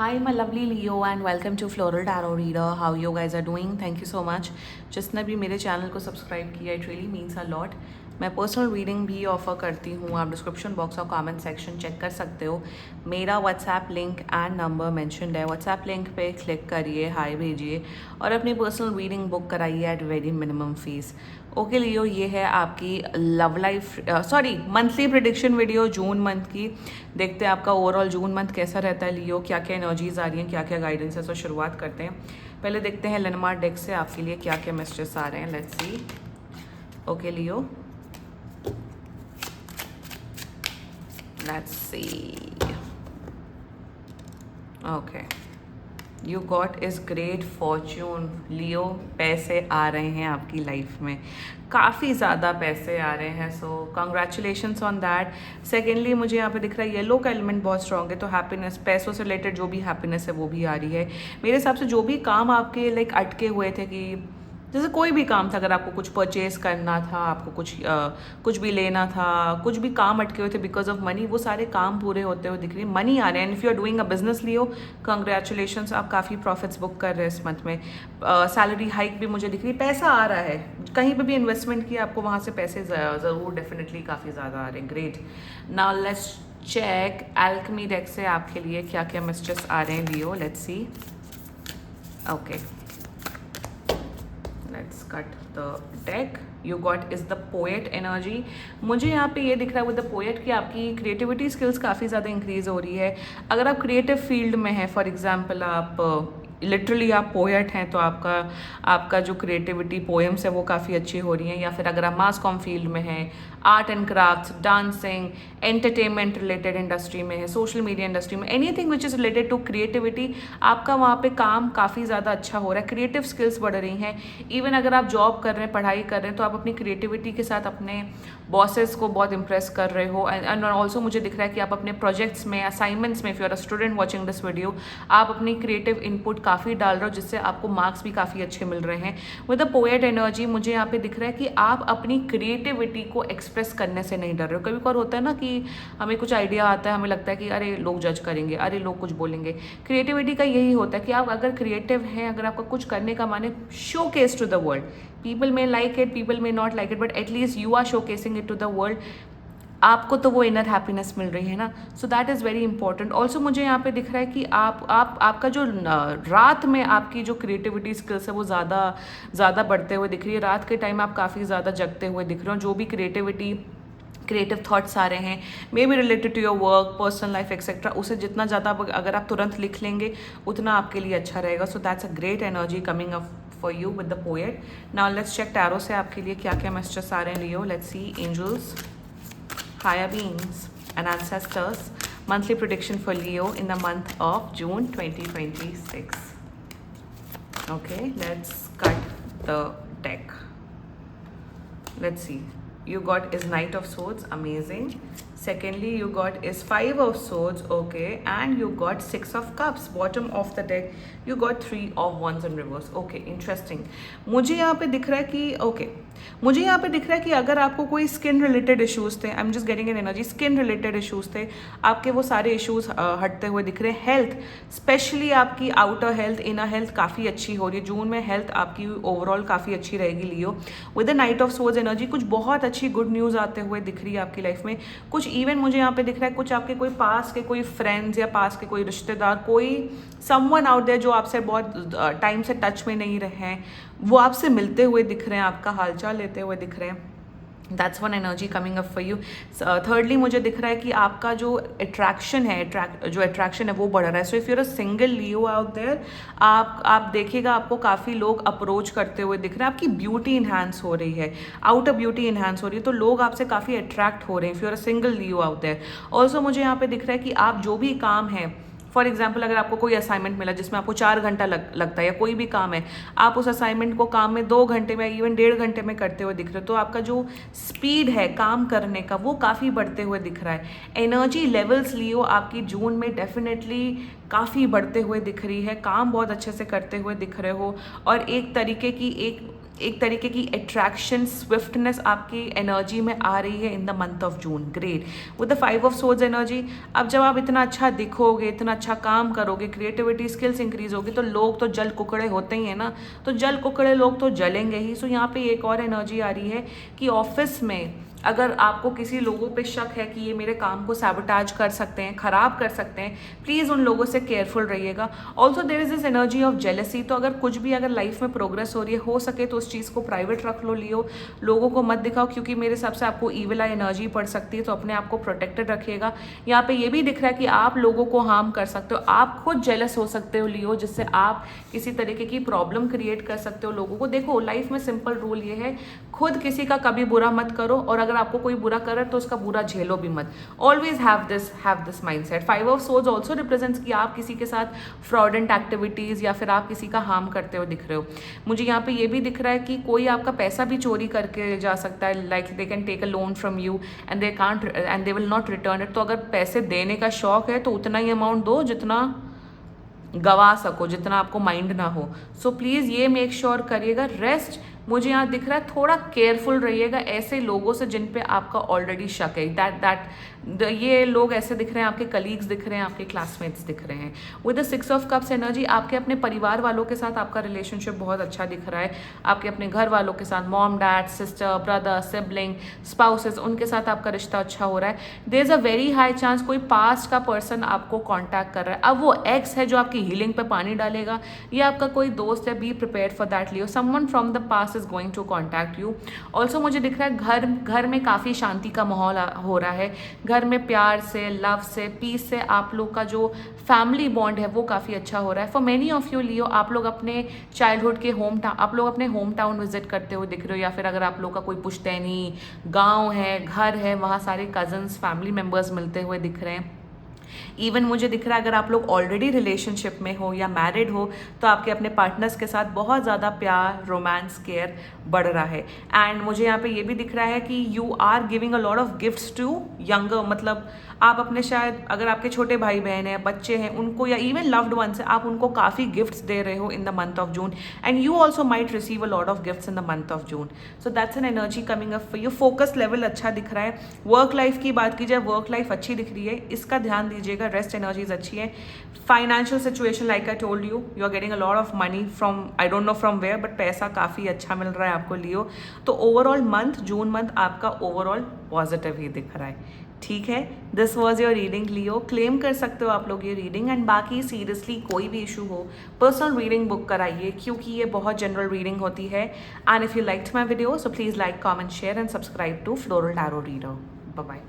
Hi, my lovely Leo, and welcome to Floral Tarot Reader. How you guys are doing? Thank you so much. जिसने भी मेरे channel को subscribe किया, it really means a lot. मैं personal reading भी offer करती हूँ. आप डिस्क्रिप्शन बॉक्स और कमेंट सेक्शन चेक कर सकते हो. मेरा WhatsApp link and number mentioned है. व्हाट्सएप लिंक पे क्लिक करिए, हाय भेजिए और अपनी पर्सनल रीडिंग बुक कराइए at very minimum fees. Okay Leo, ये है आपकी love life monthly prediction video June month की. देखते हैं आपका ओवरऑल जून मंथ कैसा रहता है लियो, क्या क्या एनर्जीज आ रही हैं, क्या क्या गाइडेंस है. सो शुरुआत करते हैं. पहले देखते हैं लेनमार्क डेक से आपके लिए क्या क्या मैसेजेस आ रहे हैं. Let's see. Okay Leo, let's see. Okay, you got is great fortune Leo. पैसे आ रहे हैं आपकी लाइफ में, काफ़ी ज़्यादा पैसे आ रहे हैं. सो कंग्रेचुलेशंस ऑन दैट. सेकेंडली मुझे यहाँ पे दिख रहा है येलो का एलिमेंट बहुत स्ट्रॉन्ग है, तो हैप्पीनेस, पैसों से रिलेटेड जो भी हैप्पीनेस है वो भी आ रही है. मेरे हिसाब से जो भी काम आपके लाइक अटके हुए थे, कि जैसे कोई भी काम था, अगर आपको कुछ परचेज करना था, आपको कुछ भी लेना था, कुछ भी काम अटके हुए थे बिकॉज ऑफ मनी, वो सारे काम पूरे होते हुए दिख रही है. मनी आ रहे हैं. And if you are doing a business Leo, congratulations, आप काफ़ी प्रॉफिट्स बुक कर रहे हैं इस मंथ में. सैलरी हाइक भी मुझे दिख रही है. पैसा आ रहा है, कहीं पे भी इन्वेस्टमेंट किया आपको वहाँ से पैसे ज़रूर डेफिनेटली काफ़ी ज़्यादा आ रहे हैं. Great. Now let's check alchemy deck से आपके लिए क्या क्या मैसेजेस आ रहे हैं Leo. Let's see. Okay, let's cut the deck. You got is the poet energy. मुझे यहाँ पे ये दिख रहा है विद द पोएट कि आपकी क्रिएटिविटी स्किल्स काफ़ी ज़्यादा इंक्रीज हो रही है. अगर आप क्रिएटिव फील्ड में हैं, फॉर एग्जांपल आप लिटरली आप पोएट हैं, तो आपका जो क्रिएटिविटी पोएम्स है वो काफ़ी अच्छी हो रही हैं. या फिर अगर आप मास कॉम फील्ड में हैं, art and crafts, dancing, entertainment related industry में है, सोशल मीडिया इंडस्ट्री में, anything which is related to creativity, आपका वहाँ पे काम काफ़ी ज़्यादा अच्छा हो रहा है. क्रिएटिव स्किल्स बढ़ रही हैं. इवन अगर आप जॉब कर रहे हैं, पढ़ाई कर रहे हैं, तो आप अपनी क्रिएटिविटी के साथ अपने बॉसेस को बहुत इंप्रेस कर रहे हो. एंड ऑल्सो मुझे दिख रहा है कि आप अपने प्रोजेक्ट्स में, असाइनमेंट्स में, if you are a student watching this video, आप अपनी क्रिएटिव इनपुट काफ़ी डाल रहे हो, जिससे आपको मार्क्स भी काफ़ी अच्छे मिल रहे हैं. विद द पोएट एनर्जी मुझे यहाँ पे दिख रहा है कि आप अपनी क्रिएटिविटी को एक्सप्रेस करने से नहीं डर रहे हो. कभी कभार होता है ना कि हमें कुछ आइडिया आता है, हमें लगता है कि अरे लोग जज करेंगे, अरे लोग कुछ बोलेंगे. क्रिएटिविटी का यही होता है कि आप अगर क्रिएटिव हैं, अगर आपका कुछ करने का माने, showcase to the world. People may like it, people may not like it, but at least you are showcasing it to the world. आपको तो वो इनर हैप्पीनेस मिल रही है ना. So that is very important. Also मुझे यहाँ पे दिख रहा है कि आपका जो रात में आपकी जो क्रिएटिविटी स्किल्स है वो ज़्यादा बढ़ते हुए दिख रही है. रात के टाइम आप काफ़ी ज़्यादा जगते हुए दिख रहे हो. जो भी क्रिएटिव थॉट्स आ रहे हैं, maybe related to your work, personal life etcetera, उसे जितना ज़्यादा अगर आप तुरंत लिख लेंगे उतना आपके लिए अच्छा रहेगा. So that's a great energy coming up for you with the poet. Now let's check tarot से आपके लिए क्या क्या मैसेजेस आ रहे हैं Leo. Let's see. Angels, higher beings and ancestors, monthly prediction for Leo in the month of June 2026. Okay, let's cut the deck. Let's see. You got is Knight of Swords, amazing. Secondly, you got is Five of Swords, okay, and you got Six of Cups. Bottom of the deck, you got Three of Wands in reverse. Okay, interesting. मुझे यहाँ पे दिख रहा है कि मुझे यहाँ पे दिख रहा है कि अगर आपको कोई स्किन रिलेटेड इश्यूज थे, I am just getting an energy, skin related issues थे, आपके वो सारे इश्यूज हटते हुए दिख रहे हैं. हेल्थ, स्पेशली आपकी आउटर हेल्थ, इनर हेल्थ काफ़ी अच्छी हो रही है. जून में हेल्थ आपकी ओवरऑल काफ़ी अच्छी रहेगी Leo. With the knight of swords energy कुछ बहुत अच्छी गुड न्यूज़ आते हुए दिख रही है आपकी लाइफ में. कुछ इवन मुझे यहाँ पे दिख रहा है कुछ आपके कोई पास के कोई फ्रेंड्स या पास के कोई रिश्तेदार, कोई समवन आउट देयर जो आपसे बहुत टाइम से टच में नहीं रहे हैं, वो आपसे मिलते हुए दिख रहे हैं, आपका हालचाल लेते हुए दिख रहे हैं. That's one energy coming up for you. Thirdly मुझे दिख रहा है कि आपका जो अट्रैक्शन है वो बढ़ रहा है. So if you're a single Leo out there, आप देखिएगा आपको काफ़ी लोग अप्रोच करते हुए दिख रहे हैं. आपकी ब्यूटी इन्हांस हो रही है, आउटर ब्यूटी इन्हांस हो रही है, तो लोग आपसे काफ़ी अट्रैक्ट हो रहे हैं. If you're a single Leo out there. Also मुझे यहाँ पे दिख रहा है कि आप जो भी काम है, फॉर एग्जाम्पल अगर आपको कोई असाइनमेंट मिला जिसमें आपको 4 घंटा लगता है, या कोई भी काम है, आप उस असाइनमेंट को काम में 2 घंटे में, इवन 1.5 घंटे में करते हुए दिख रहे हो, तो आपका जो स्पीड है काम करने का वो काफ़ी बढ़ते हुए दिख रहा है. एनर्जी लेवल्स लियो आपकी जून में डेफिनेटली काफ़ी बढ़ते हुए दिख रही है. काम बहुत अच्छे से करते हुए दिख रहे हो, और एक तरीके की एक तरीके की अट्रैक्शन, स्विफ्टनेस आपकी एनर्जी में आ रही है in the month of June. Great. With the 5 of swords energy, अब जब आप इतना अच्छा दिखोगे, इतना अच्छा काम करोगे, क्रिएटिविटी स्किल्स इंक्रीज होगी, तो लोग तो जल कुकड़े होते ही हैं ना, तो जल कुकड़े लोग तो जलेंगे ही। सो यहाँ पे एक और एनर्जी आ रही है कि ऑफिस में अगर आपको किसी लोगों पे शक है कि ये मेरे काम को सैबोटाज कर सकते हैं, ख़राब कर सकते हैं, प्लीज़ उन लोगों से केयरफुल रहिएगा। Also there is this energy of jealousy, तो अगर कुछ भी अगर लाइफ में प्रोग्रेस हो रही है, हो सके तो उस चीज़ को प्राइवेट रख लो, लियो, लोगों को मत दिखाओ, क्योंकि मेरे हिसाब से आपको ईविल आई एनर्जी पड़ सकती है, तो अपने आप को प्रोटेक्टेड रखिएगा। यहाँ पे ये भी दिख रहा है कि आप लोगों को हार्म कर सकते हो, आप खुद जेलस हो सकते हो लियो, जिससे आप किसी तरीके की प्रॉब्लम क्रिएट कर सकते हो लोगों को। देखो लाइफ में सिंपल रूल ये है, खुद किसी का कभी बुरा मत करो, और अगर आपको कोई बुरा करे तो उसका बुरा झेलो भी मत। Always have this mindset. 5 of swords also represents कि आप किसी के साथ फ्रॉडेंट एक्टिविटीज़ या फिर आप किसी का हार्म करते हुए दिख रहे हो। मुझे यहाँ पे ये भी दिख रहा है कि कोई आपका पैसा भी चोरी करके जा सकता है, like they can take a loan from you and they will not return it. तो अगर पैसे देने का शौक है तो उतना ही अमाउंट दो जितना गवा सको, जितना आपको माइंड ना हो। सो प्लीज़ ये मेक श्योर करिएगा। रेस्ट मुझे यहाँ दिख रहा है, थोड़ा केयरफुल रहिएगा ऐसे लोगों से जिन पे आपका ऑलरेडी शक है। ये लोग ऐसे दिख रहे हैं, आपके कलीग्स दिख रहे हैं, आपके क्लासमेट्स दिख रहे हैं। With the 6 of cups energy, आपके अपने परिवार वालों के साथ आपका रिलेशनशिप बहुत अच्छा दिख रहा है। आपके अपने घर वालों के साथ, mom, dad, sister, brother, sibling, spouses, उनके साथ आपका रिश्ता अच्छा हो रहा है। There is a very high chance कोई पास्ट का पर्सन आपको कॉन्टैक्ट कर रहा है। अब वो एक्स है जो आपकी हीलिंग पे पानी डालेगा, या आपका कोई दोस्त है, be prepare for that Leo. Someone from the past is going to contact you. Also मुझे दिख रहा है घर में काफ़ी शांति का माहौल हो रहा है। घर में प्यार से, लव से, पीस से आप लोग का जो फैमिली बॉन्ड है वो काफ़ी अच्छा हो रहा है। फॉर मेनी ऑफ यू लियो, आप लोग अपने चाइल्डहुड के आप लोग अपने होम टाउन विजिट करते हुए दिख रहे हो, या फिर अगर आप लोग का कोई पुश्तैनी गाँव है, घर है, वहाँ सारे कजन्स, फैमिली मेम्बर्स मिलते हुए दिख रहे हैं। इवन मुझे दिख रहा है अगर आप लोग ऑलरेडी रिलेशनशिप में हो या मैरिड हो, तो आपके अपने पार्टनर्स के साथ बहुत ज़्यादा प्यार, रोमांस, केयर बढ़ रहा है। एंड मुझे यहाँ पे ये भी दिख रहा है कि you are giving a lot of gifts to younger, मतलब आप अपने, शायद अगर आपके छोटे भाई बहन हैं, बच्चे हैं, उनको, या इवन लव्ड वंस हैं, आप उनको काफ़ी गिफ्ट्स दे रहे हो in the month of June, and you also might receive a lot of gifts in the month of June. So that's an energy coming up for you. Focus level अच्छा दिख रहा है। वर्क लाइफ की बात की जाए, work life अच्छी दिख रही है, इसका ध्यान दीजिएगा। रेस्ट एनर्जीज अच्छी है। Financial situation, like I told you, you are getting a lot of money from, I don't know from where, but पैसा काफ़ी अच्छा मिल रहा है आपको लियो। तो ओवरऑल मंथ, जून मंथ आपका ओवरऑल पॉजिटिव ही दिख रहा है। ठीक है, this was your reading Leo. Claim कर सकते हो आप लोग ये रीडिंग। एंड बाकी सीरियसली कोई भी इशू हो, पर्सनल रीडिंग बुक कराइए, क्योंकि ये बहुत जनरल रीडिंग होती है। And if you liked my video, so please like, comment, share and subscribe to floral tarot reader. Bye bye.